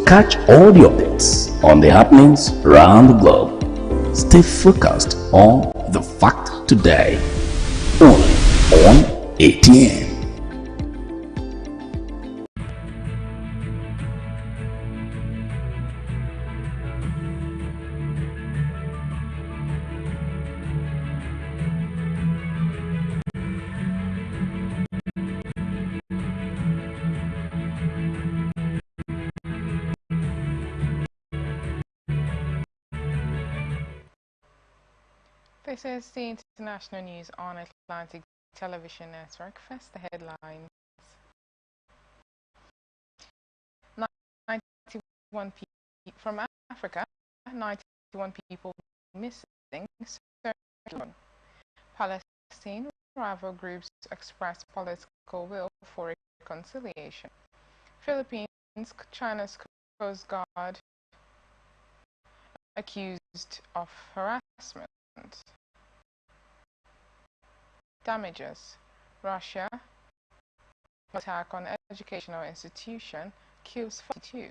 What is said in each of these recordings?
catch all the updates on the happenings around the globe. Stay focused on The Fact Today, only on ATN. This is the international news on Atlantic Television Network. First, the headlines. 91 people from Africa, 91 people missing. Palestine, rival groups express political will for reconciliation. Philippines, China's Coast Guard accused of harassment. Damages. Russia attack on educational institution kills 42.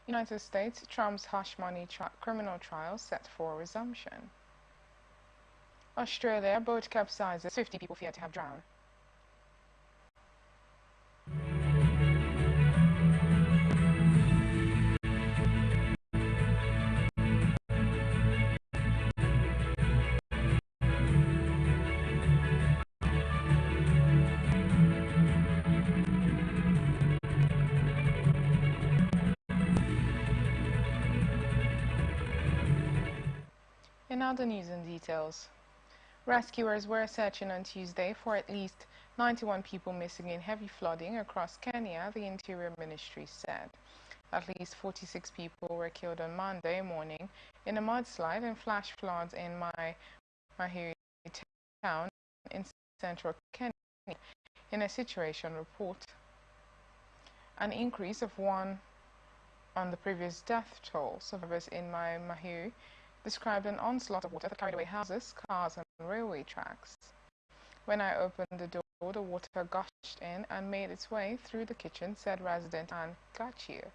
United States, Trump's hush money criminal trial set for resumption. Australia, boat capsizes, 50 people feared to have drowned. In other news and details, rescuers were searching on Tuesday for at least 91 people missing in heavy flooding across Kenya, the Interior Ministry said. At least 46 people were killed on Monday morning in a mudslide and flash floods in Mahiri town in central Kenya. In a situation report, an increase of one on the previous death toll. Survivors in Mahiri described an onslaught of water that carried away houses, cars, and railway tracks. When I opened the door, the water gushed in and made its way through the kitchen, said resident Anne Gachir.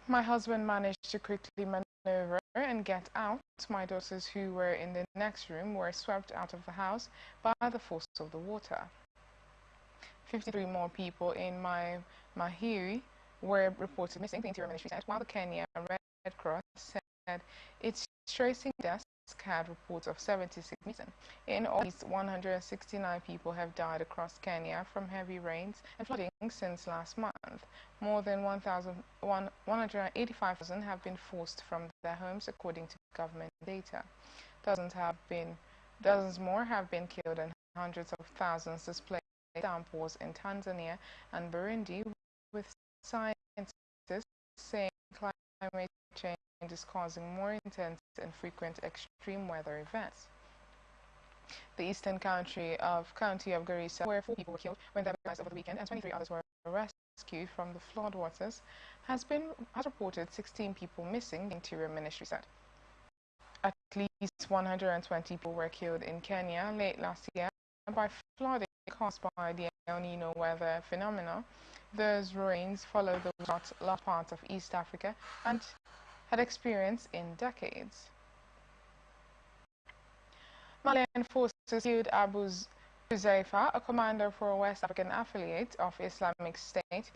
My husband managed to quickly maneuver and get out. My daughters, who were in the next room, were swept out of the house by the force of the water. 53 more people in Mahiri were reported missing, the Interior Ministry said, while the Kenya Red Cross said its tracing desk had reports of 76 missing. In all, at least 169 people have died across Kenya from heavy rains and flooding since last month. More than 185,000 have been forced from their homes, according to government data. Dozens more have been killed and hundreds of thousands displaced. Downpours in Tanzania and Burundi, with scientists saying climate change is causing more intense and frequent extreme weather events. The eastern county of Garissa, where 4 people were killed when they were baptized over the weekend and 23 others were rescued from the floodwaters, has reported 16 people missing, the Interior Ministry said. At least 120 people were killed in Kenya late last year by flooding caused by the El Nino weather phenomena. Those rains follow the large parts of East Africa and had experienced in decades. Malian forces killed Abu Huzaifa, a commander for a West African affiliate of Islamic State,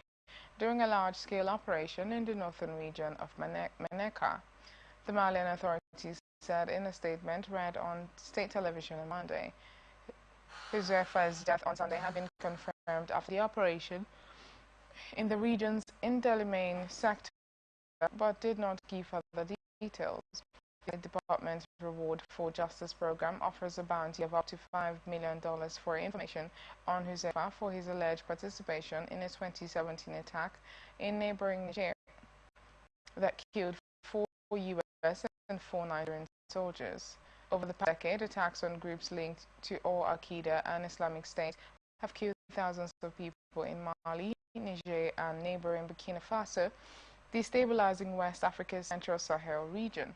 during a large-scale operation in the northern region of Meneka. The Malian authorities said in a statement read on state television on Monday. Huzaifa's death on Sunday had been confirmed after the operation in the region's Indelimane sector, but did not give further details. The department's Reward for Justice program offers a bounty of up to $5 million for information on Huzaifa for his alleged participation in a 2017 attack in neighboring Niger that killed 4 U.S. and 4 Nigerian soldiers. Over the past decade, attacks on groups linked to Al-Qaeda and Islamic State have killed thousands of people in Mali, Niger, and neighboring Burkina Faso, destabilizing West Africa's Central Sahel region.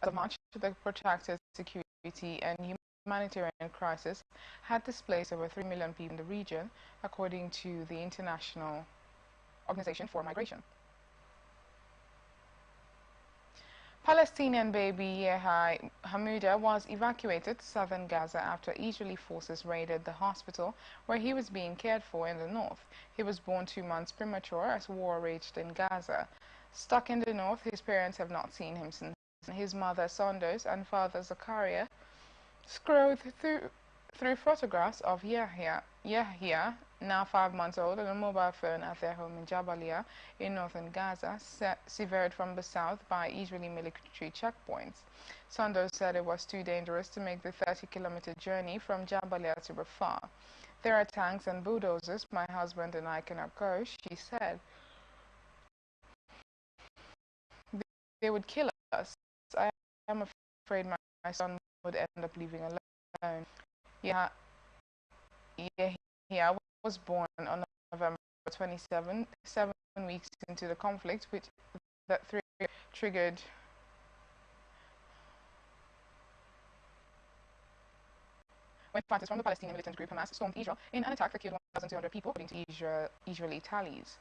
As of March, the protracted security and humanitarian crisis had displaced over 3 million people in the region, according to the International Organization for Migration. Palestinian baby Yehai Hamouda was evacuated to southern Gaza after Israeli forces raided the hospital where he was being cared for in the north. He was born 2 months premature as war raged in Gaza. Stuck in the north, his parents have not seen him since. His mother Sondos and father Zakaria scrolled through photographs of Yahya, now 5 months old, on a mobile phone at their home in Jabalia in northern Gaza, severed from the south by Israeli military checkpoints. Sandoz said it was too dangerous to make the 30-kilometer journey from Jabalia to Rafah. There are tanks and bulldozers. My husband and I cannot go, she said. They would kill us. I am afraid my son would end up leaving alone. Yeah, yeah, was born on November 27, 7 weeks into the conflict, which that triggered when fighters from the Palestinian militant group Hamas stormed Israel in an attack that killed 1,200 people, according to Israeli tallies.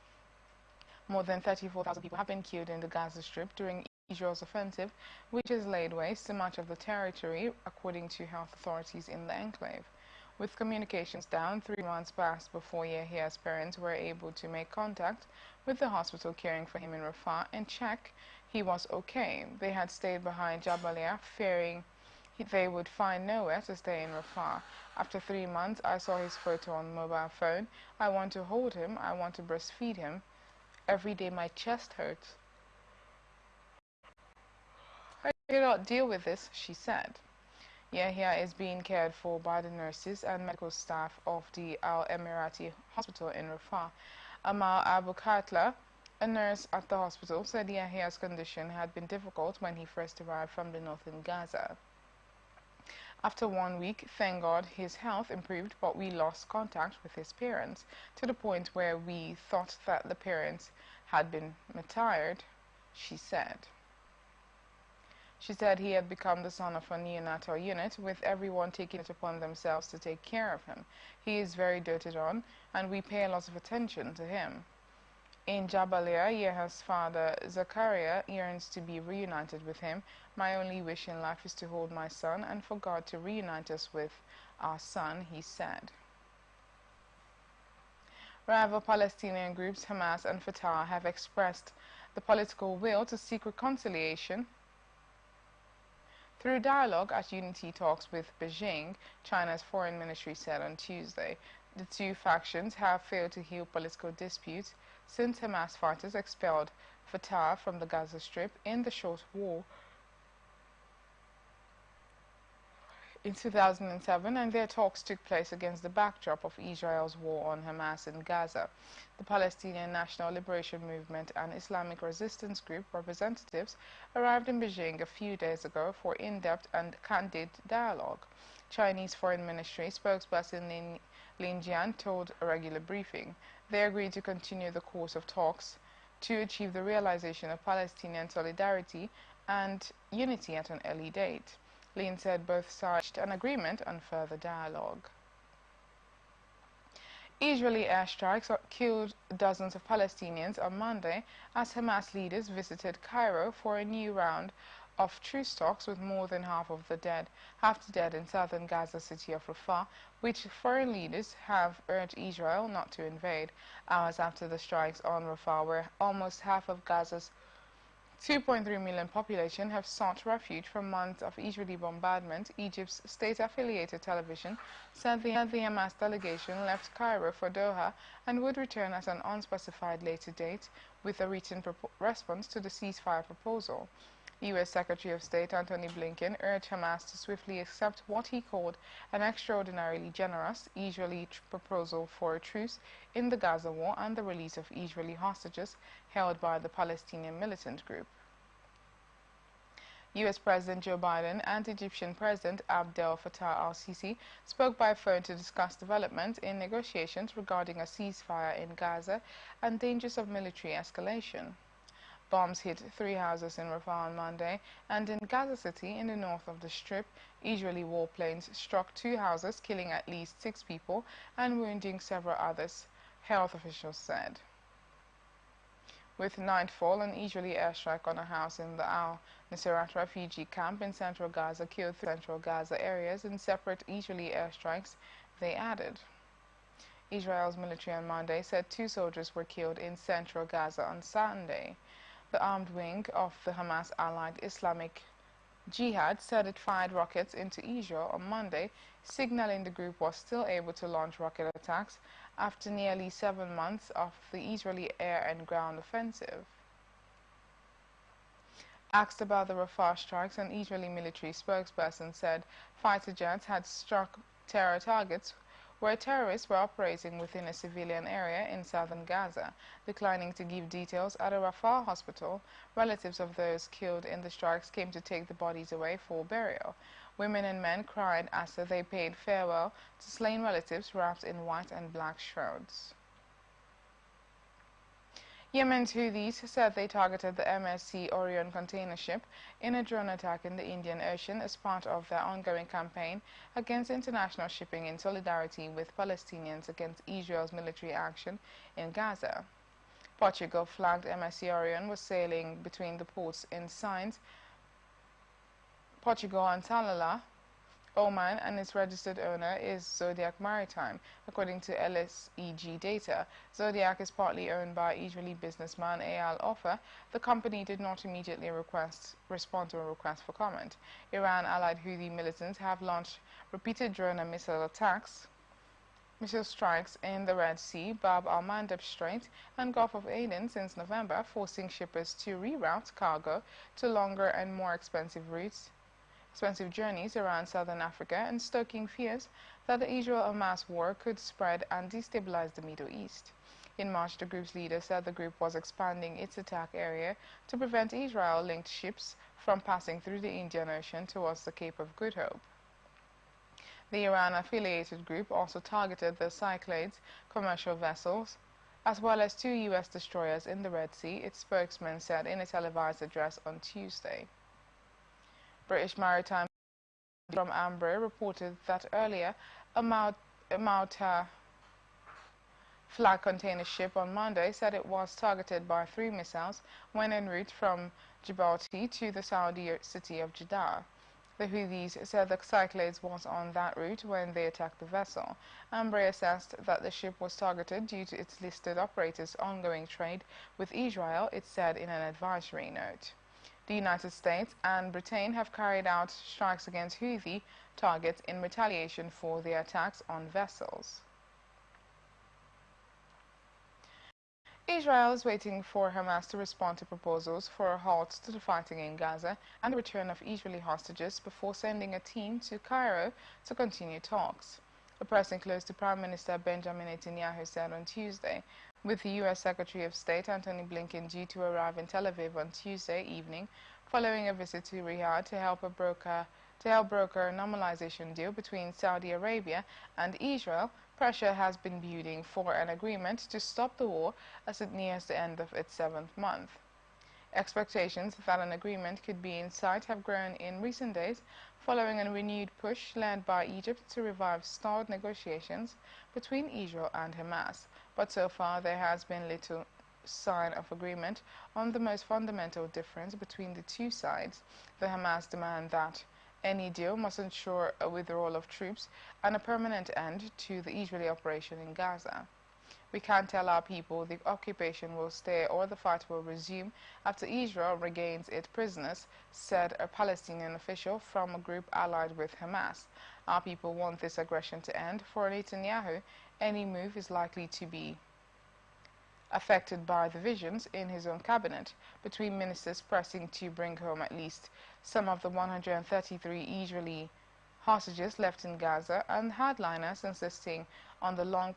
More than 34,000 people have been killed in the Gaza Strip during Israel's offensive, which has laid waste to much of the territory, according to health authorities in the enclave. With communications down, 3 months passed before Yahya's parents were able to make contact with the hospital caring for him in Rafah and check he was okay. They had stayed behind Jabalia, fearing they would find nowhere to stay in Rafah. After 3 months, I saw his photo on the mobile phone. I want to hold him. I want to breastfeed him. Every day my chest hurts. I cannot deal with this, she said. Yahya is being cared for by the nurses and medical staff of the Al Emirati hospital in Rafah. Amal Abu Katla, a nurse at the hospital, said Yahya's condition had been difficult when he first arrived from the north in Gaza. After 1 week, thank God, his health improved, but we lost contact with his parents, to the point where we thought that the parents had been martyred, she said. She said he had become the son of a neonatal unit, with everyone taking it upon themselves to take care of him. He is very doted on, and we pay a lot of attention to him. In Jabalia, Yahya's father, Zakaria, yearns to be reunited with him. My only wish in life is to hold my son and for God to reunite us with our son, he said. Rival Palestinian groups Hamas and Fatah have expressed the political will to seek reconciliation through dialogue at unity talks with Beijing, China's foreign ministry said on Tuesday. The two factions have failed to heal political disputes since Hamas fighters expelled Fatah from the Gaza Strip in the short war in 2007, and their talks took place against the backdrop of Israel's war on Hamas in Gaza. The Palestinian National Liberation Movement and Islamic Resistance Group representatives arrived in Beijing a few days ago for in-depth and candid dialogue. Chinese Foreign Ministry spokesperson Lin Jian told a regular briefing. They agreed to continue the course of talks to achieve the realization of Palestinian solidarity and unity at an early date. Lin said both sides reached an agreement on further dialogue. Israeli airstrikes killed dozens of Palestinians on Monday as Hamas leaders visited Cairo for a new round of truce talks, with more than half the dead in southern Gaza city of Rafah, which foreign leaders have urged Israel not to invade, hours after the strikes on Rafah, where almost half of Gaza's 2.3 million population have sought refuge from months of Israeli bombardment. Egypt's state-affiliated television said the Hamas delegation left Cairo for Doha and would return at an unspecified later date with a written response to the ceasefire proposal. U.S. Secretary of State Antony Blinken urged Hamas to swiftly accept what he called an extraordinarily generous Israeli proposal for a truce in the Gaza war and the release of Israeli hostages held by the Palestinian militant group. U.S. President Joe Biden and Egyptian President Abdel Fattah al-Sisi spoke by phone to discuss developments in negotiations regarding a ceasefire in Gaza and dangers of military escalation. Bombs hit 3 houses in Rafah on Monday, and in Gaza City, in the north of the Strip, Israeli warplanes struck 2 houses, killing at least 6 people and wounding several others, health officials said. With nightfall, an Israeli airstrike on a house in the al-Nuseirat refugee camp in central Gaza killed three central Gaza areas in separate Israeli airstrikes, they added. Israel's military on Monday said 2 soldiers were killed in central Gaza on Sunday. The armed wing of the Hamas-allied Islamic Jihad said it fired rockets into Israel on Monday, signaling the group was still able to launch rocket attacks after nearly 7 months of the Israeli air and ground offensive. Asked about the Rafah strikes, an Israeli military spokesperson said fighter jets had struck terror targets where terrorists were operating within a civilian area in southern Gaza, declining to give details. At a Rafah hospital, relatives of those killed in the strikes came to take the bodies away for burial. Women and men cried as they paid farewell to slain relatives wrapped in white and black shrouds. Yemen's Houthis said they targeted the MSC Orion container ship in a drone attack in the Indian Ocean as part of their ongoing campaign against international shipping in solidarity with Palestinians against Israel's military action in Gaza. Portugal-flagged MSC Orion was sailing between the ports in Sines, Portugal and Salalah, Oman, and its registered owner is Zodiac Maritime. According to LSEG data, Zodiac is partly owned by Israeli businessman Eyal Ofer. The company did not immediately respond to a request for comment. Iran-allied Houthi militants have launched repeated drone and missile strikes in the Red Sea, Bab al-Mandeb Strait, and Gulf of Aden since November, forcing shippers to reroute cargo to longer and more expensive journeys around southern Africa, and stoking fears that the Israel-Hamas war could spread and destabilize the Middle East. In March, the group's leader said the group was expanding its attack area to prevent Israel-linked ships from passing through the Indian Ocean towards the Cape of Good Hope. The Iran-affiliated group also targeted the Cyclades commercial vessels, as well as 2 U.S. destroyers in the Red Sea, its spokesman said in a televised address on Tuesday. British Maritime from Amber reported that earlier a Malta flag container ship on Monday said it was targeted by 3 missiles when en route from Djibouti to the Saudi city of Jeddah. The Houthis said the Cyclades was on that route when they attacked the vessel. Amber assessed that the ship was targeted due to its listed operator's ongoing trade with Israel, it said in an advisory note. The United States and Britain have carried out strikes against Houthi targets in retaliation for their attacks on vessels. Israel is waiting for Hamas to respond to proposals for a halt to the fighting in Gaza and the return of Israeli hostages before sending a team to Cairo to continue talks. A person close to Prime Minister Benjamin Netanyahu said on Tuesday, with the U.S. Secretary of State Antony Blinken due to arrive in Tel Aviv on Tuesday evening following a visit to Riyadh to help broker a normalization deal between Saudi Arabia and Israel. Pressure has been building for an agreement to stop the war as it nears the end of its 7th month. Expectations that an agreement could be in sight have grown in recent days following a renewed push led by Egypt to revive stalled negotiations between Israel and Hamas. But so far there has been little sign of agreement on the most fundamental difference between the two sides. The Hamas demand that any deal must ensure a withdrawal of troops and a permanent end to the Israeli operation in Gaza. We can't tell our people the occupation will stay or the fight will resume after Israel regains its prisoners, said a Palestinian official from a group allied with Hamas. Our people want this aggression to end. For Netanyahu, any move is likely to be affected by divisions in his own cabinet, between ministers pressing to bring home at least some of the 133 Israeli hostages left in Gaza, and hardliners insisting on the long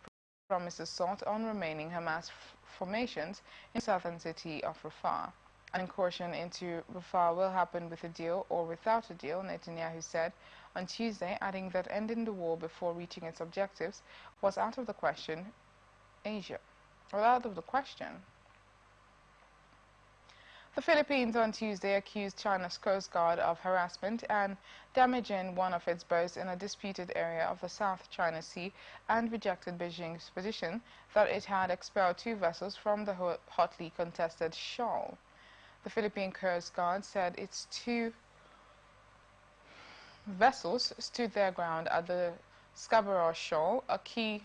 promises sought on remaining Hamas formations in the southern city of Rafah. An incursion into Rafah will happen with a deal or without a deal, Netanyahu said on Tuesday, adding that ending the war before reaching its objectives was out of the question. The Philippines on Tuesday accused China's Coast Guard of harassment and damaging one of its boats in a disputed area of the South China Sea and rejected Beijing's position that it had expelled 2 vessels from the hotly contested shoal. The Philippine Coast Guard said its 2 vessels stood their ground at the Scarborough Shoal, a key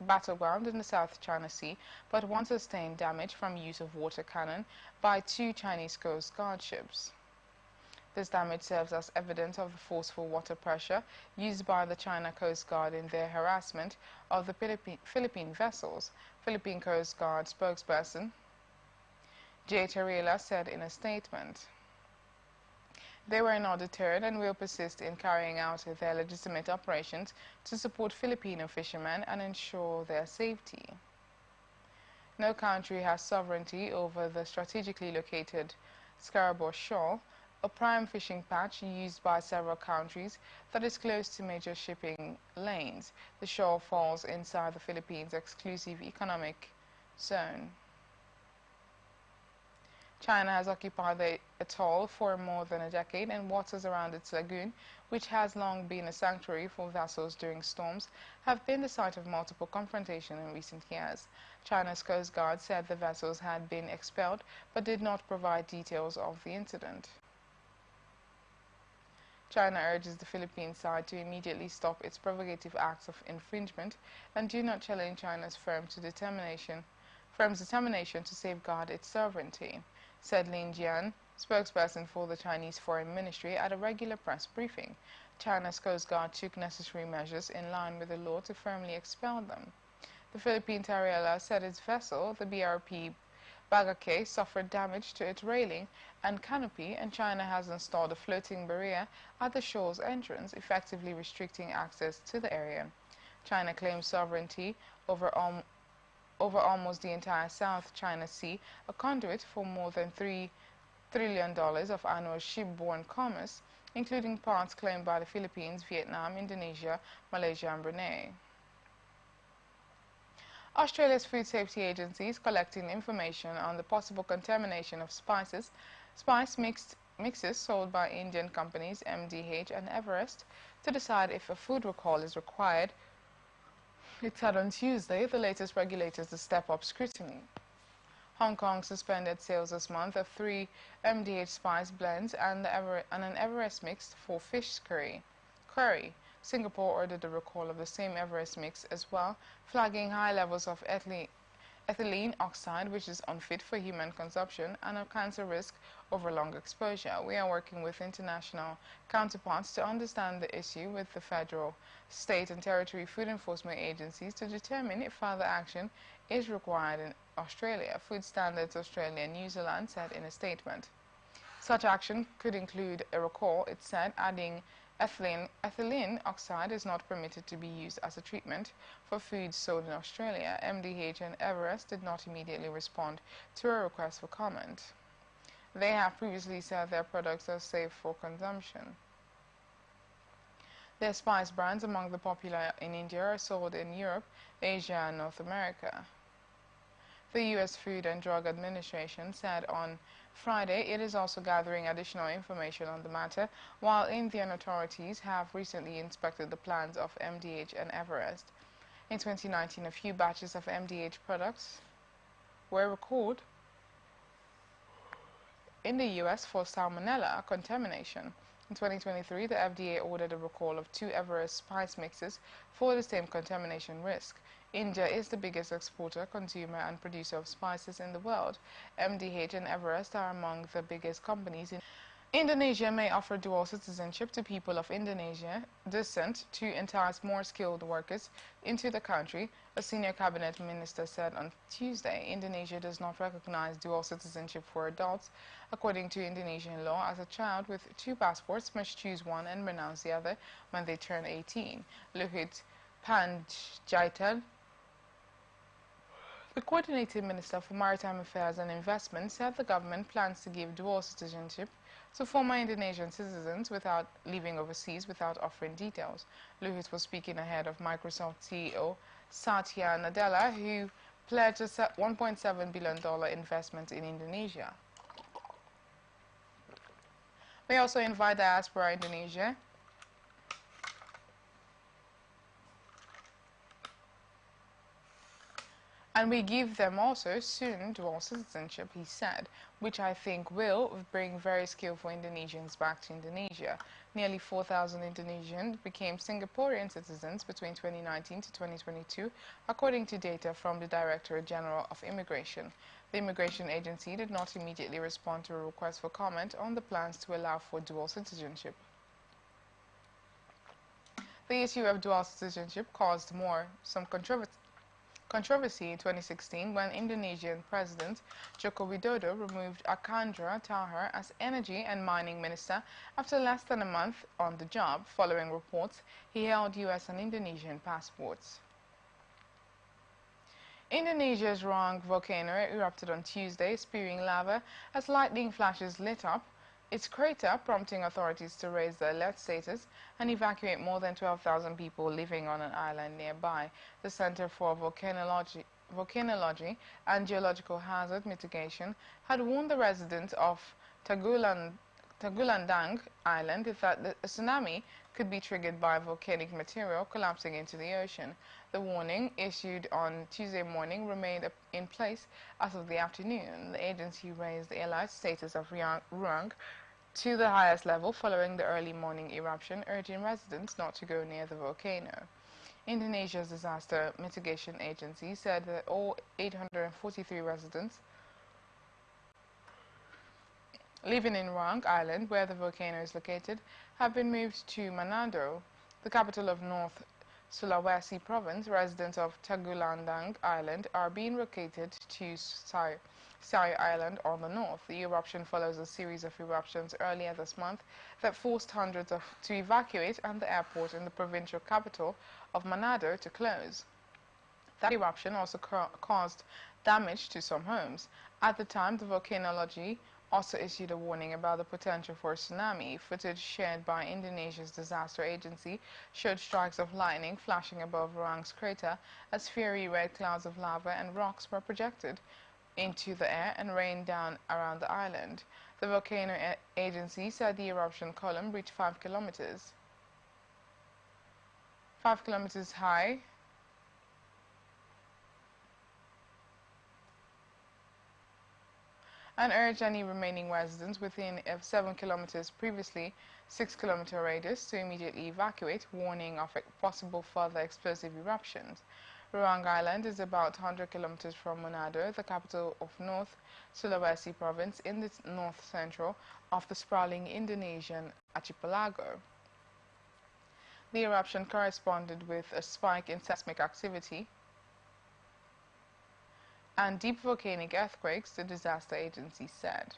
battleground in the South China Sea, but one sustained damage from use of water cannon by 2 Chinese Coast Guard ships. This damage serves as evidence of the forceful water pressure used by the China Coast Guard in their harassment of the Philippine vessels, Philippine Coast Guard spokesperson J. Tarela said in a statement. They were not deterred and will persist in carrying out their legitimate operations to support Filipino fishermen and ensure their safety. No country has sovereignty over the strategically located Scarborough Shoal, a prime fishing patch used by several countries that is close to major shipping lanes. The shoal falls inside the Philippines' exclusive economic zone. China has occupied the atoll for more than a decade, and waters around its lagoon, which has long been a sanctuary for vessels during storms, have been the site of multiple confrontations in recent years. China's Coast Guard said the vessels had been expelled, but did not provide details of the incident. China urges the Philippine side to immediately stop its provocative acts of infringement and do not challenge China's firm's determination to safeguard its sovereignty, said Lin Jian, spokesperson for the Chinese Foreign Ministry, at a regular press briefing. China's Coast Guard took necessary measures in line with the law to firmly expel them. The Philippine Tarela said its vessel, the BRP Bagake, suffered damage to its railing and canopy, and China has installed a floating barrier at the shoal's entrance, effectively restricting access to the area. China claims sovereignty over almost the entire South China Sea, a conduit for more than $3 trillion of annual shipborne commerce, including parts claimed by the Philippines, Vietnam, Indonesia, Malaysia, and Brunei. Australia's food safety agency is collecting information on the possible contamination of spice mixes sold by Indian companies MDH and Everest to decide if a food recall is required. It said on Tuesday the latest regulators to step up scrutiny. Hong Kong suspended sales this month of 3 MDH spice blends and an Everest mix for fish curry. Singapore ordered a recall of the same Everest mix as well, flagging high levels of ethylene oxide, which is unfit for human consumption, and a cancer risk over long exposure. We are working with international counterparts to understand the issue with the federal, state, and territory food enforcement agencies to determine if further action is required in Australia, Food Standards Australia and New Zealand said in a statement. Such action could include a recall, it said, adding ethylene oxide is not permitted to be used as a treatment for foods sold in Australia. MDH and Everest did not immediately respond to a request for comment. They have previously said their products are safe for consumption. Their spice brands, among the popular in India, are sold in Europe, Asia, and North America. The U.S. Food and Drug Administration said on Friday it is also gathering additional information on the matter, while Indian authorities have recently inspected the plants of MDH and Everest. In 2019, a few batches of MDH products were recalled in the U.S. for salmonella contamination. In 2023, the FDA ordered a recall of 2 Everest spice mixes for the same contamination risk. India is the biggest exporter, consumer, and producer of spices in the world. MDH and Everest are among the biggest companies in Indonesia. May offer dual citizenship to people of Indonesian descent to entice more skilled workers into the country, a senior cabinet minister said on Tuesday. Indonesia does not recognize dual citizenship for adults. According to Indonesian law, as a child with 2 passports must choose one and renounce the other when they turn 18. Luhut Panjaitan, the coordinating minister for maritime affairs and investment, said the government plans to give dual citizenship to former Indonesian citizens without leaving overseas without offering details. Luhut was speaking ahead of Microsoft CEO Satya Nadella, who pledged a $1.7 billion investment in Indonesia. We also invite Diaspora Indonesia and we give them also soon dual citizenship, he said, which I think will bring very skillful Indonesians back to Indonesia. Nearly 4,000 Indonesians became Singaporean citizens between 2019 to 2022, according to data from the Directorate General of Immigration. The immigration agency did not immediately respond to a request for comment on the plans to allow for dual citizenship. The issue of dual citizenship caused some controversy in 2016 when Indonesian President Joko Widodo removed Archandra Tahar as Energy and Mining Minister after less than a month on the job, following reports he held US and Indonesian passports. Indonesia's Ruang volcano erupted on Tuesday, spewing lava as lightning flashes lit up its crater, prompting authorities to raise the alert status and evacuate more than 12,000 people living on an island nearby. The Center for Volcanology and Geological Hazard Mitigation had warned the residents of Tagulandang Island that a tsunami could be triggered by volcanic material collapsing into the ocean. The warning, issued on Tuesday morning, remained in place as of the afternoon. The agency raised the alert status of Ruang to the highest level following the early morning eruption, urging residents not to go near the volcano. Indonesia's Disaster Mitigation Agency said that all 843 residents living in Ruang Island, where the volcano is located, have been moved to Manado, the capital of North Sulawesi province. Residents of Tagulandang Island are being relocated to Sai Island on the north. The eruption follows a series of eruptions earlier this month that forced hundreds to evacuate and the airport in the provincial capital of Manado to close. That eruption also caused damage to some homes. At the time, the volcanology also issued a warning about the potential for a tsunami. Footage shared by Indonesia's disaster agency showed strikes of lightning flashing above Ruang's crater as fiery red clouds of lava and rocks were projected into the air and rained down around the island. The volcano agency said the eruption column reached 5 kilometers high and urged any remaining residents within a 7 kilometers previously 6-kilometer radius to immediately evacuate, warning of possible further explosive eruptions. Ruang Island is about 100 kilometers from Manado, the capital of North Sulawesi province, in the north-central of the sprawling Indonesian archipelago. The eruption corresponded with a spike in seismic activity and deep volcanic earthquakes, the disaster agency said.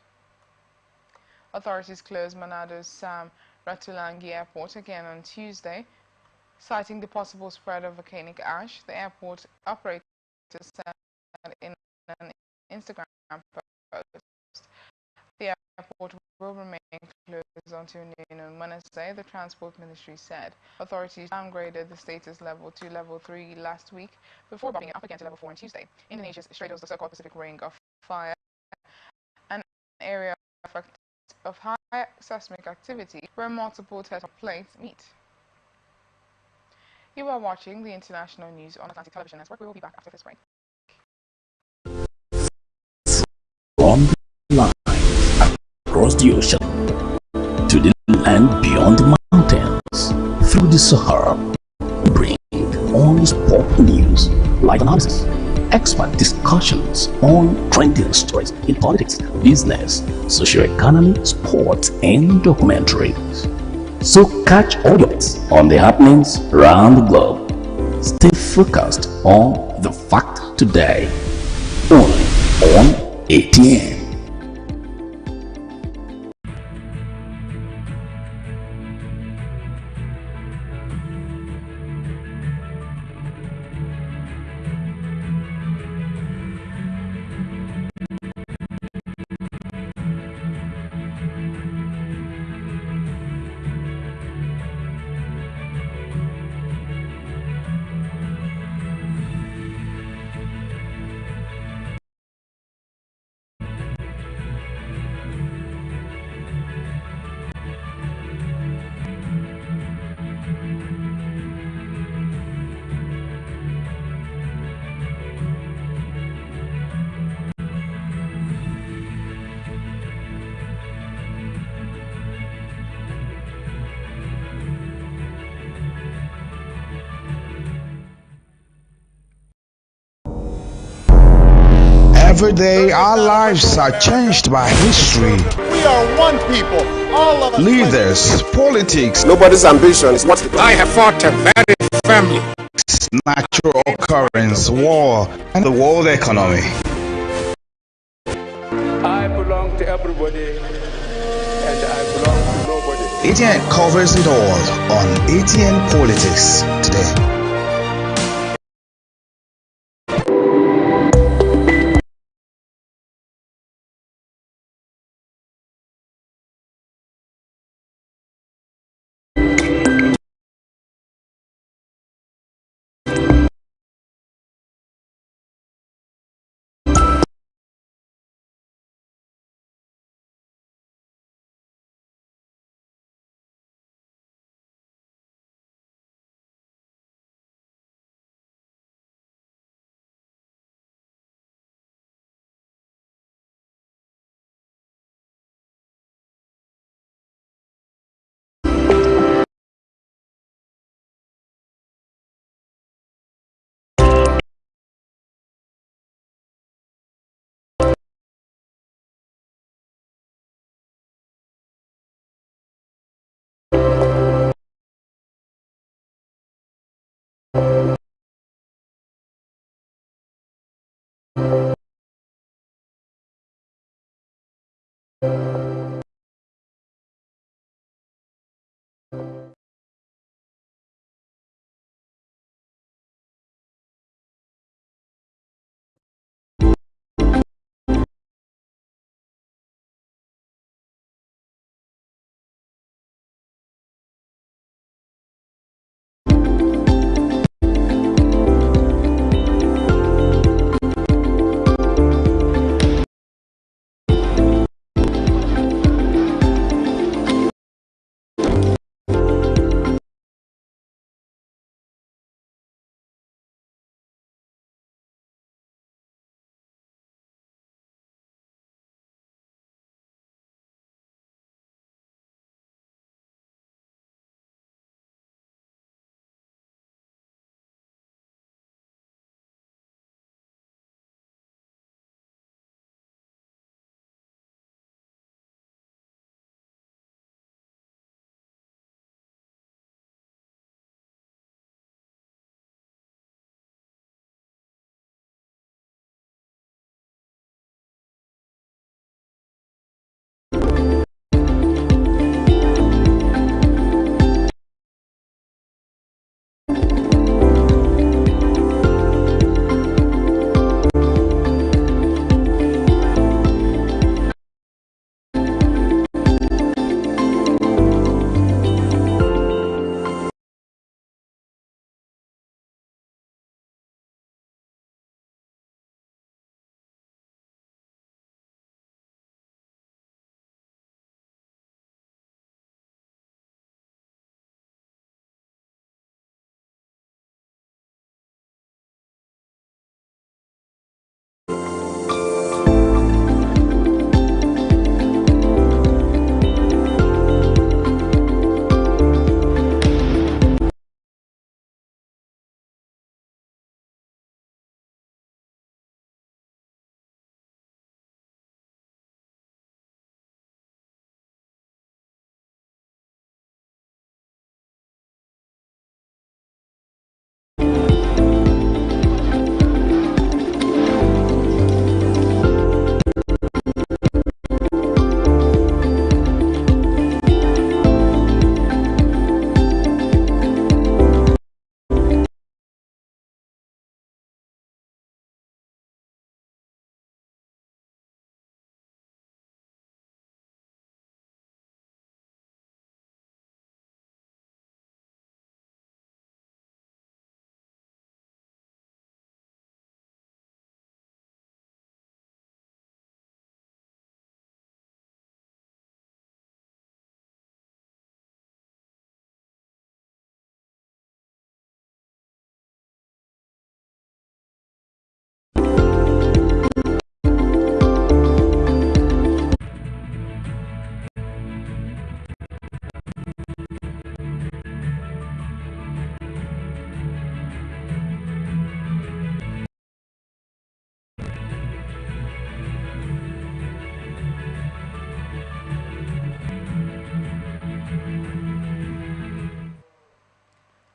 Authorities closed Manado's Sam Ratulangi Airport again on Tuesday, citing the possible spread of volcanic ash. The airport operator said in an Instagram post. The airport will remain closed until noon on Wednesday, the Transport Ministry said. Authorities downgraded the status level to level 3 last week before bumping it up again to level 4 on Tuesday. Indonesia straddles the so-called Pacific Ring of Fire, an area of high seismic activity where multiple tectonic plates meet. You are watching the international news on Atlantic Television Network. We will be back after this break. From the line across the ocean to the land beyond the mountains, through the Sahara, bring on-the-spot news, live analysis, expert discussions on trending stories in politics, business, socio-economy, sports, and documentaries. So catch all your bets on the happenings around the globe. Stay focused on the fact today, only on ATN. every day our lives are changed by history. We are one people, all of us. Leaders, politics, Nobody's ambition is what I have fought a very firmly. natural occurrence, war, and the world economy. I belong to everybody and I belong to nobody. ATN covers it all on ATN Politics today.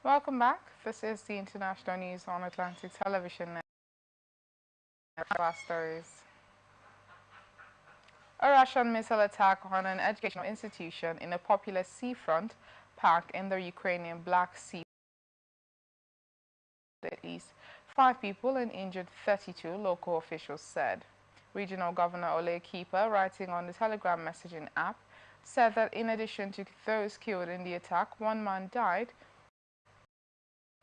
Welcome back. This is the international news on Atlantic Television Network. Last stories. A Russian missile attack on an educational institution in a popular seafront park in the Ukrainian Black Sea. At least 5 people and injured 32, local officials said. Regional Governor Ole Keeper, writing on the Telegram messaging app, said that in addition to those killed in the attack, 1 man died,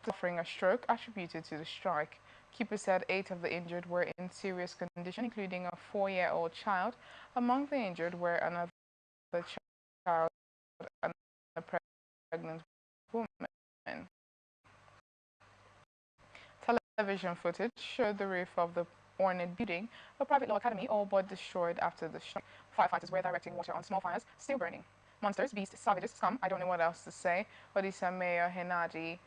suffering a stroke attributed to the strike. Keeper said 8 of the injured were in serious condition, including a 4-year-old child. Among the injured were another child and a pregnant woman. Television footage showed the roof of the ornate building, a private law academy, all but destroyed after the strike. Firefighters were directing water on small fires, still burning. Monsters, beasts, savages, scum, I don't know what else to say. Odessa Mayor Hennady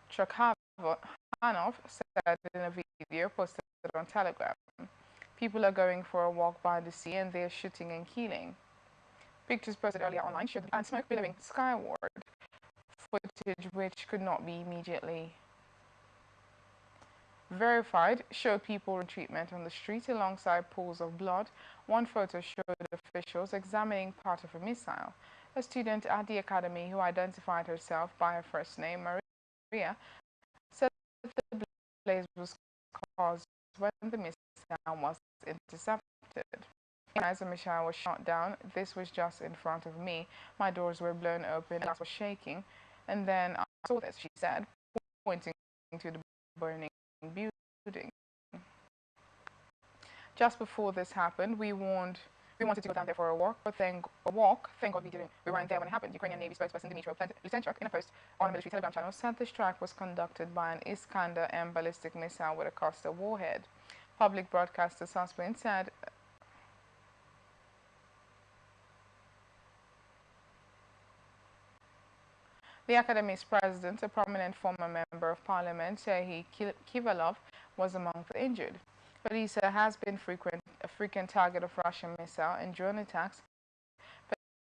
Chakhanov said in a video posted on Telegram. People are going for a walk by the sea and they're shooting and killing. Pictures posted earlier online showed and smoke billowing skyward. Footage which could not be immediately verified showed people in treatment on the street alongside pools of blood. One photo showed officials examining part of a missile. A student at the academy who identified herself by her first name, Maria, said the blaze was caused when the missile was intercepted. As the missile was shot down, this was just in front of me. My doors were blown open, glass was shaking, and then I saw this, she said, pointing to the burning building. Just before this happened, we wanted to go down there for a walk, thank God we didn't. We weren't there when it happened. Ukrainian Navy spokesperson Dmitry Lysenchuk, in a post on a military Telegram channel, said the strike was conducted by an Iskander-M ballistic missile with a cluster warhead. Public broadcaster Suspin said the Academy's president, a prominent former member of parliament, Serhiy Kivalov, was among the injured. Odessa has been a frequent target of Russian missile and drone attacks,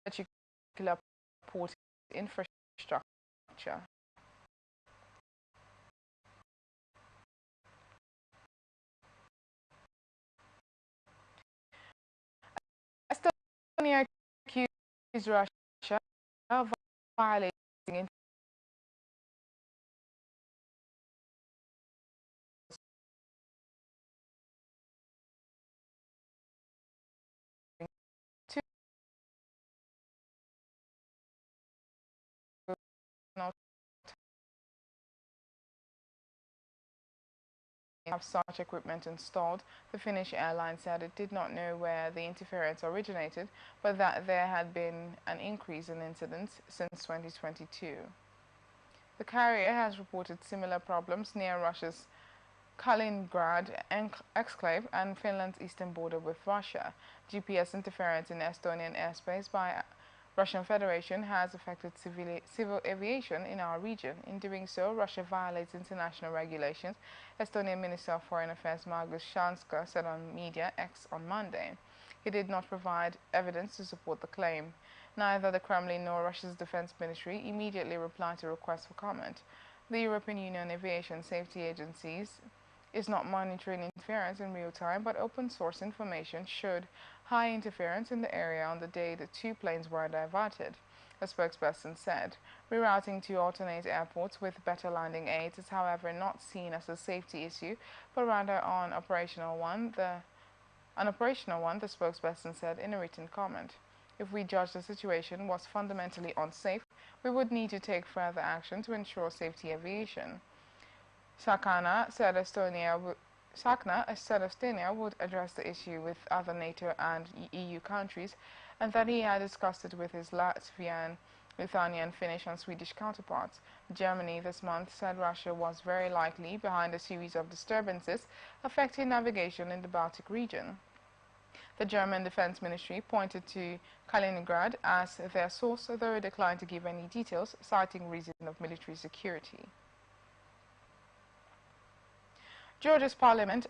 particularly port infrastructure. Estonia accused Russia of violating have such equipment installed. The Finnish airline said it did not know where the interference originated, but that there had been an increase in incidents since 2022. The carrier has reported similar problems near Russia's Kaliningrad exclave and Finland's eastern border with Russia. GPS interference in Estonian airspace by Russian Federation has affected civil aviation in our region. In doing so, Russia violates international regulations, Estonian Minister of Foreign Affairs Margus Shanska said on Media X on Monday. He did not provide evidence to support the claim. Neither the Kremlin nor Russia's defense ministry immediately replied to requests for comment. The European Union Aviation Safety Agencies is not monitoring interference in real time, but open source information showed high interference in the area on the day the 2 planes were diverted. A spokesperson said, rerouting to alternate airports with better landing aids is however not seen as a safety issue, but rather an operational one, the spokesperson said in a written comment. If we judge the situation was fundamentally unsafe, we would need to take further action to ensure safety aviation. Sakna said Estonia would address the issue with other NATO and EU countries, and that he had discussed it with his Latvian, Lithuanian, Finnish and Swedish counterparts. Germany this month said Russia was very likely behind a series of disturbances affecting navigation in the Baltic region. The German Defense Ministry pointed to Kaliningrad as their source, though it declined to give any details, citing reason of military security. Georgia's parliament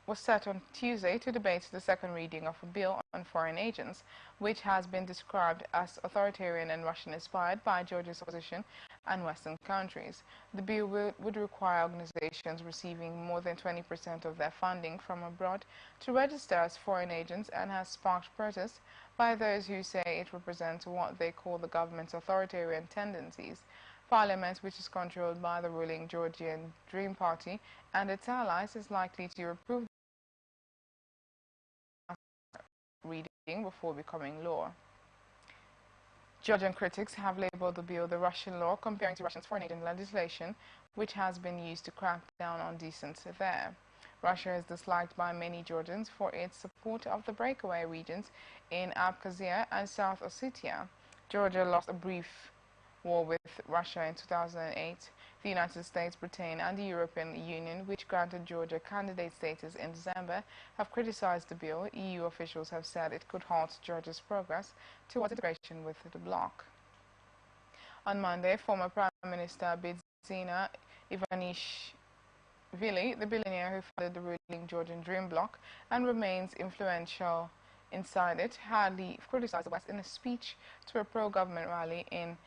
was set on Tuesday to debate the second reading of a bill on foreign agents, which has been described as authoritarian and Russian-inspired by Georgia's opposition and Western countries. The bill would require organizations receiving more than 20% of their funding from abroad to register as foreign agents and has sparked protests by those who say it represents what they call the government's authoritarian tendencies. Parliament, which is controlled by the ruling Georgian Dream Party and its allies, is likely to approve the reading before becoming law. Georgian critics have labeled the bill the Russian law, comparing to Russia's foreign agent legislation, which has been used to crack down on dissent there. Russia is disliked by many Georgians for its support of the breakaway regions in Abkhazia and South Ossetia. Georgia lost a brief war with Russia in 2008. The United States, Britain and the European Union, which granted Georgia candidate status in December, have criticized the bill. EU officials have said it could halt Georgia's progress towards integration with the bloc. On Monday, former Prime Minister Bidzina Ivanishvili, the billionaire who founded the ruling Georgian Dream bloc and remains influential inside it, hardly criticized the West in a speech to a pro-government rally in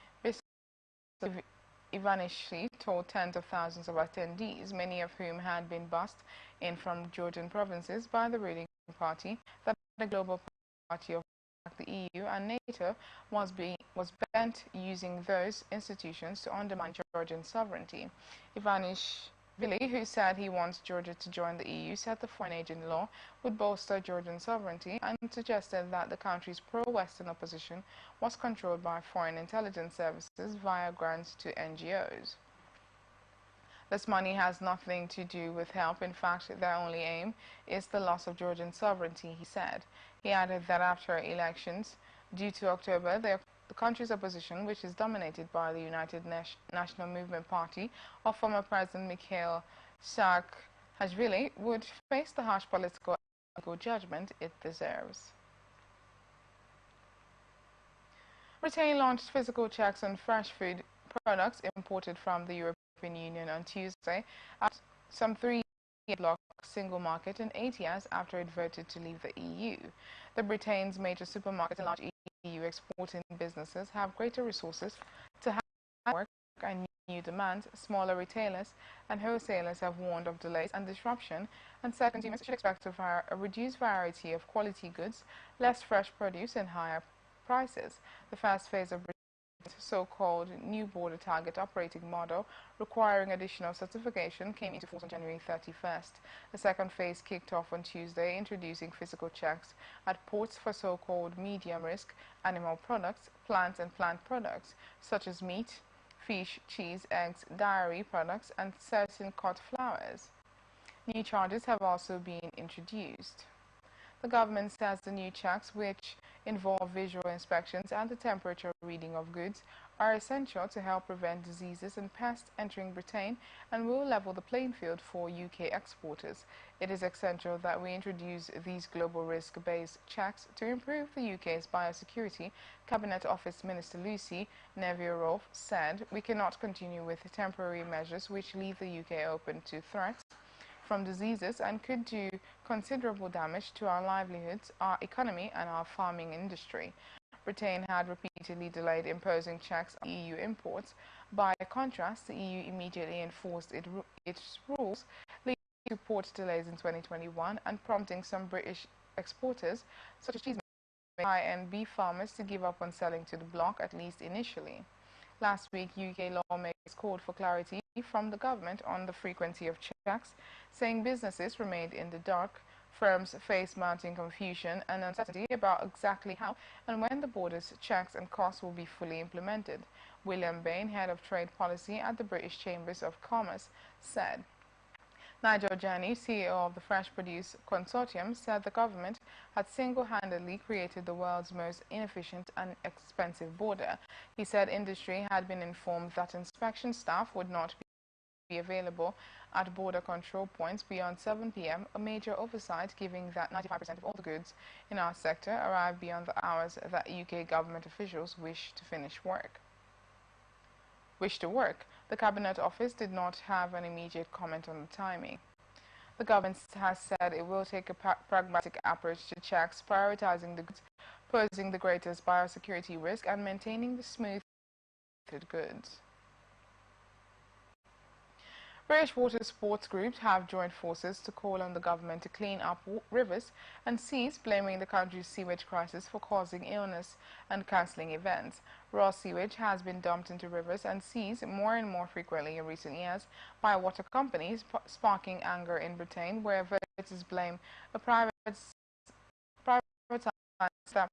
Ivanishvili told tens of thousands of attendees, many of whom had been bussed in from Georgian provinces by the ruling party, that the global party of the EU and NATO was bent using those institutions to undermine Georgian sovereignty. Ivanishvili, who said he wants Georgia to join the EU, said the foreign agent law would bolster Georgian sovereignty and suggested that the country's pro-Western opposition was controlled by foreign intelligence services via grants to NGOs. This money has nothing to do with help. In fact, their only aim is the loss of Georgian sovereignty, he said. He added that after elections due to October, the country's opposition, which is dominated by the United National Movement Party of former President Mikhail Saakashvili, would face the harsh political judgment it deserves. Britain launched physical checks on fresh food products imported from the European Union on Tuesday, after some 3 years block single market and 8 years after it voted to leave the EU. The Britain's major supermarkets and large EU exporting businesses have greater resources to have work and new demands. Smaller retailers and wholesalers have warned of delays and disruption and said consumers should expect a reduced variety of quality goods, less fresh produce and higher prices. The first phase of Britain's so-called new border target operating model requiring additional certification came into force on January 31st. The second phase kicked off on Tuesday, introducing physical checks at ports for so-called medium-risk animal products, plants and plant products, such as meat, fish, cheese, eggs, dairy products, and certain cut flours. New charges have also been introduced. The government says the new checks, which involve visual inspections and the temperature reading of goods, are essential to help prevent diseases and pests entering Britain and will level the playing field for UK exporters. It is essential that we introduce these global risk-based checks to improve the UK's biosecurity, Cabinet Office Minister Lucy Neville-Rolfe said. We cannot continue with temporary measures which leave the UK open to threats from diseases and could do considerable damage to our livelihoods, our economy and our farming industry. Britain had repeatedly delayed imposing checks on EU imports. By contrast, the EU immediately enforced its rules, leading to port delays in 2021 and prompting some British exporters, such as cheese and beef farmers, to give up on selling to the bloc, at least initially. Last week, UK lawmakers called for clarity from the government on the frequency of checks, saying businesses remained in the dark. Firms face mounting confusion and uncertainty about exactly how and when the border's checks and costs will be fully implemented. William Bain, head of trade policy at the British Chambers of Commerce, said. Nigel Janney, CEO of the Fresh Produce Consortium, said the government had single-handedly created the world's most inefficient and expensive border. He said industry had been informed that inspection staff would not be available at border control points beyond 7 p.m., a major oversight given that 95% of all the goods in our sector arrive beyond the hours that UK government officials wish to work. The Cabinet Office did not have an immediate comment on the timing. The government has said it will take a pragmatic approach to checks, prioritizing the goods posing the greatest biosecurity risk and maintaining the smooth goods. British water sports groups have joined forces to call on the government to clean up rivers and seas, blaming the country's sewage crisis for causing illness and cancelling events. Raw sewage has been dumped into rivers and seas more and more frequently in recent years by water companies, sparking anger in Britain, where voters blame a private that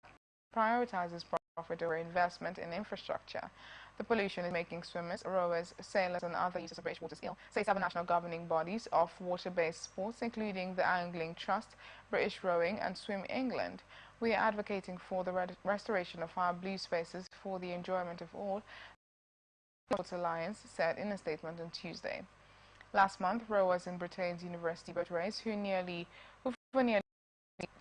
prioritizes profit over investment in infrastructure. The pollution is making swimmers, rowers, sailors and other users of British waters ill, say seven national governing bodies of water-based sports, including the Angling Trust, British Rowing and Swim England. We are advocating for the restoration of our blue spaces for the enjoyment of all, the Sports Alliance said in a statement on Tuesday. Last month, rowers in Britain's university boat race, who for nearly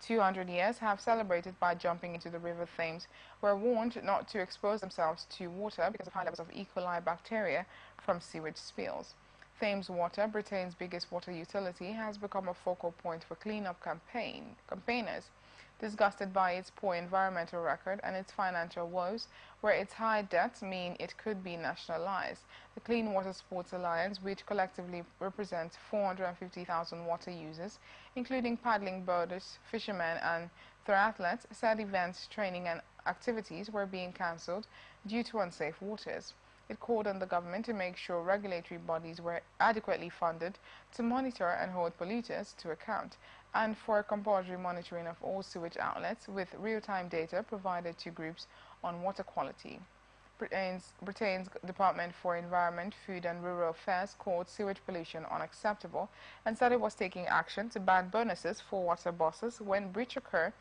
200 years have celebrated by jumping into the River Thames, were warned not to expose themselves to water because of high levels of E. coli bacteria from sewage spills. Thames Water, Britain's biggest water utility, has become a focal point for clean-up campaigners. Disgusted by its poor environmental record and its financial woes, where its high debts mean it could be nationalized, the Clean Water Sports Alliance, which collectively represents 450,000 water users, including paddling boaters, fishermen and triathletes, said events, training and activities were being cancelled due to unsafe waters. It called on the government to make sure regulatory bodies were adequately funded to monitor and hold polluters to account, and for compulsory monitoring of all sewage outlets with real-time data provided to groups on water quality. Britain's Department for Environment, Food and Rural Affairs called sewage pollution unacceptable and said it was taking action to ban bonuses for water bosses when breach occur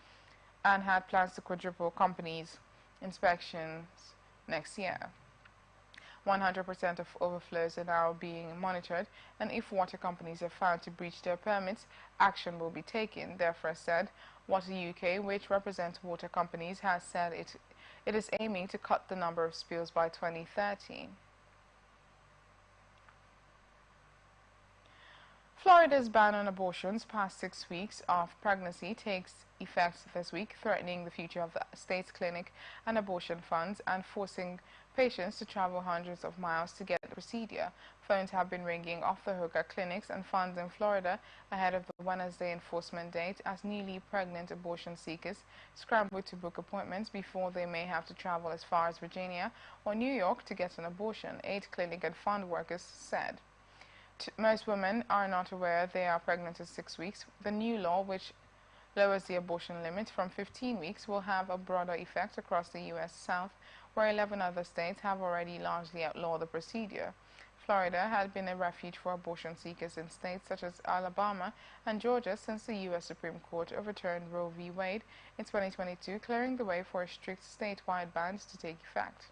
and had plans to quadruple companies' inspections next year. 100% of overflows are now being monitored, and if water companies are found to breach their permits, action will be taken, therefore said. Water UK, which represents water companies, has said it is aiming to cut the number of spills by 2030. Florida's ban on abortions past 6 weeks of pregnancy takes effect this week, threatening the future of the state's clinic and abortion funds and forcing patients to travel hundreds of miles to get the procedure. Phones have been ringing off the hook at clinics and funds in Florida ahead of the Wednesday enforcement date as newly pregnant abortion seekers scramble to book appointments before they may have to travel as far as Virginia or New York to get an abortion, 8 clinic and fund workers said. Most women are not aware they are pregnant at 6 weeks. The new law, which lowers the abortion limit from 15 weeks, will have a broader effect across the U.S. South, where 11 other states have already largely outlawed the procedure. Florida had been a refuge for abortion seekers in states such as Alabama and Georgia since the U.S. Supreme Court overturned Roe v. Wade in 2022, clearing the way for strict statewide bans to take effect.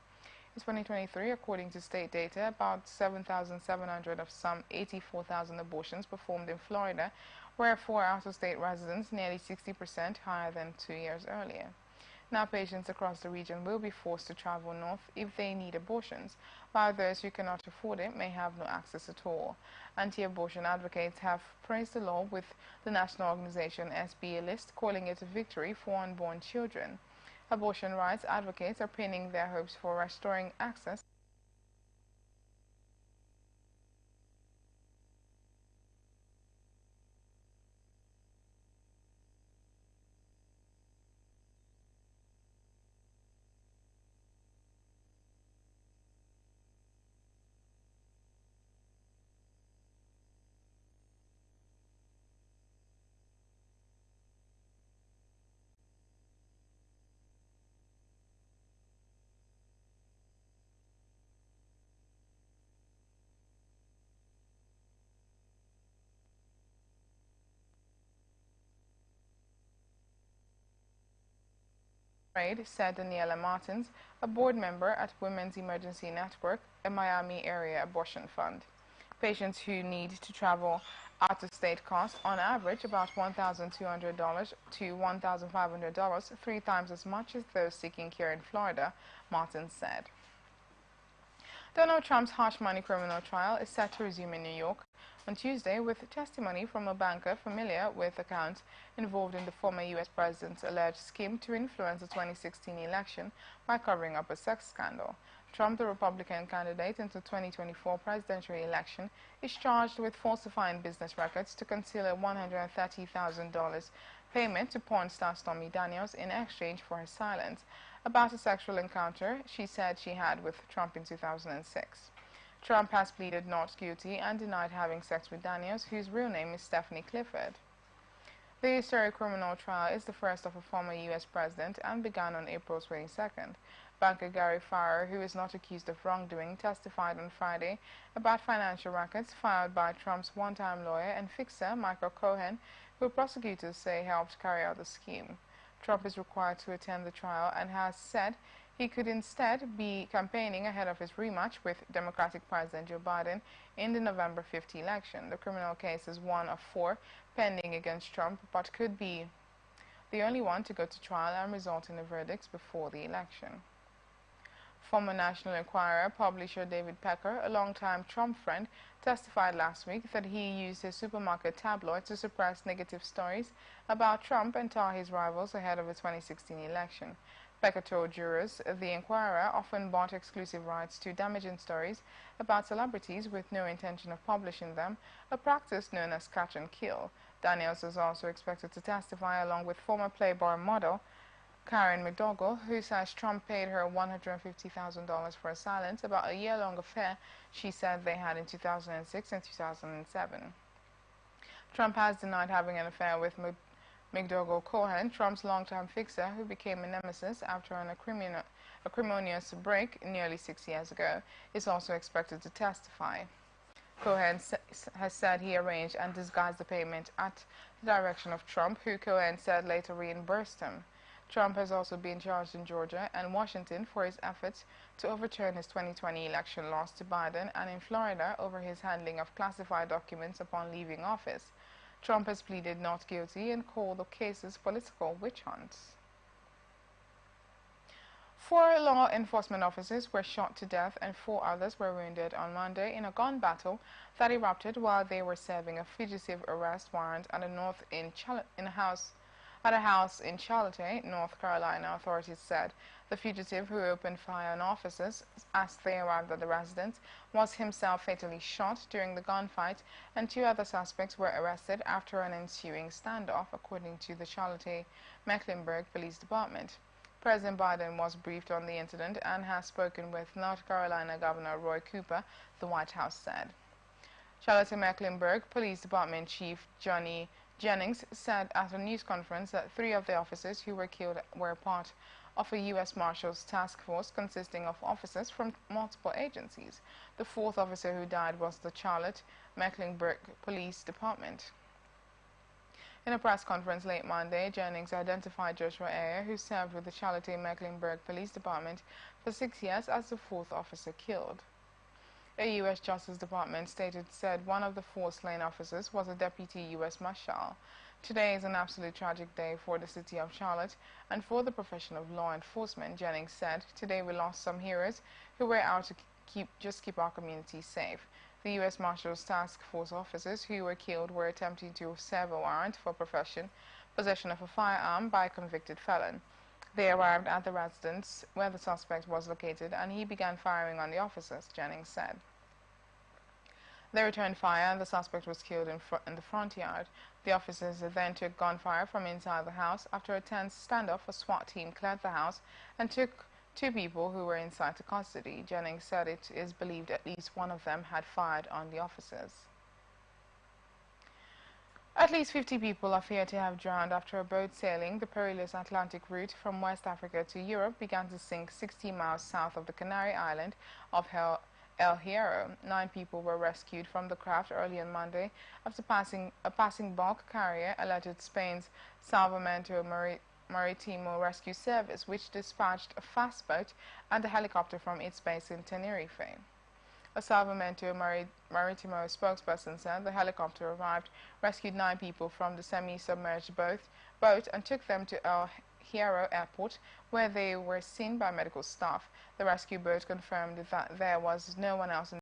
In 2023, according to state data, about 7,700 of some 84,000 abortions performed in Florida were for out-of-state residents, nearly 60% higher than 2 years earlier. Now patients across the region will be forced to travel north if they need abortions, while those who cannot afford it may have no access at all. Anti-abortion advocates have praised the law, with the national organization SB List calling it a victory for unborn children. Abortion rights advocates are pinning their hopes for restoring access said Daniela Martins, a board member at Women's Emergency Network, a Miami area abortion fund. Patients who need to travel out of state cost on average about $1,200 to $1,500, 3 times as much as those seeking care in Florida, Martins said. Donald Trump's harsh money criminal trial is set to resume in New York on Tuesday with testimony from a banker familiar with accounts involved in the former U.S. president's alleged scheme to influence the 2016 election by covering up a sex scandal. Trump, the Republican candidate into the 2024 presidential election, is charged with falsifying business records to conceal a $130,000 payment to porn star Stormy Daniels in exchange for her silence about a sexual encounter she said she had with Trump in 2006. Trump has pleaded not guilty and denied having sex with Daniels, whose real name is Stephanie Clifford. The historic criminal trial is the first of a former U.S. president and began on April 22nd. Banker Gary Farrer, who is not accused of wrongdoing, testified on Friday about financial records filed by Trump's one-time lawyer and fixer Michael Cohen, who prosecutors say helped carry out the scheme. Trump is required to attend the trial and has said he could instead be campaigning ahead of his rematch with Democratic President Joe Biden in the November 5th election. The criminal case is one of 4 pending against Trump, but could be the only one to go to trial and result in a verdict before the election. Former National Enquirer publisher David Pecker, a longtime Trump friend, testified last week that he used his supermarket tabloid to suppress negative stories about Trump and tar his rivals ahead of the 2016 election. Pecker told jurors the Enquirer often bought exclusive rights to damaging stories about celebrities with no intention of publishing them, a practice known as catch and kill. Daniels is also expected to testify along with former Playboy model Karen McDougal, who says Trump paid her $150,000 for a silence about a year-long affair she said they had in 2006 and 2007. Trump has denied having an affair with McDougal Cohen, Trump's longtime fixer, who became a nemesis after an acrimonious break nearly 6 years ago, is also expected to testify. Cohen has said he arranged and disguised the payment at the direction of Trump, who Cohen said later reimbursed him. Trump has also been charged in Georgia and Washington for his efforts to overturn his 2020 election loss to Biden and in Florida over his handling of classified documents upon leaving office. Trump has pleaded not guilty and called the cases political witch hunts. 4 law enforcement officers were shot to death and 4 others were wounded on Monday in a gun battle that erupted while they were serving a fugitive arrest warrant at a house in Charlotte, North Carolina, authorities said. The fugitive, who opened fire on officers as they arrived at the residence, was himself fatally shot during the gunfight, and 2 other suspects were arrested after an ensuing standoff, according to the Charlotte-Mecklenburg Police Department. President Biden was briefed on the incident and has spoken with North Carolina Governor Roy Cooper, the White House said. Charlotte-Mecklenburg Police Department Chief Johnny Jennings said at a news conference that 3 of the officers who were killed were part of a U.S. Marshals task force consisting of officers from multiple agencies. The 4th officer who died was the Charlotte-Mecklenburg Police Department. In a press conference late Monday, Jennings identified Joshua Ayer, who served with the Charlotte-Mecklenburg Police Department for 6 years, as the 4th officer killed. A U.S. Justice Department said one of the 4 slain officers was a deputy U.S. Marshal. Today is an absolutely tragic day for the city of Charlotte and for the profession of law enforcement, Jennings said. Today we lost some heroes who were out to keep our community safe. The U.S. Marshals Task Force officers who were killed were attempting to serve a warrant for possession of a firearm by a convicted felon. They arrived at the residence where the suspect was located and he began firing on the officers, Jennings said. They returned fire and the suspect was killed in the front yard. The officers then took gunfire from inside the house. After a tense standoff, a SWAT team cleared the house and took 2 people who were inside to custody. Jennings said it is believed at least one of them had fired on the officers. At least 50 people are feared to have drowned after a boat sailing the perilous Atlantic route from West Africa to Europe began to sink 60 miles south of the Canary Island of El Hierro. 9 people were rescued from the craft early on Monday after a passing bulk carrier alerted Spain's Salvamento Maritimo Rescue Service, which dispatched a fast boat and a helicopter from its base in Tenerife. A Salvamento Maritimo spokesperson said the helicopter arrived, rescued 9 people from the semi-submerged boat and took them to El Heathrow Airport, where they were seen by medical staff. The rescue boat confirmed that there was no one else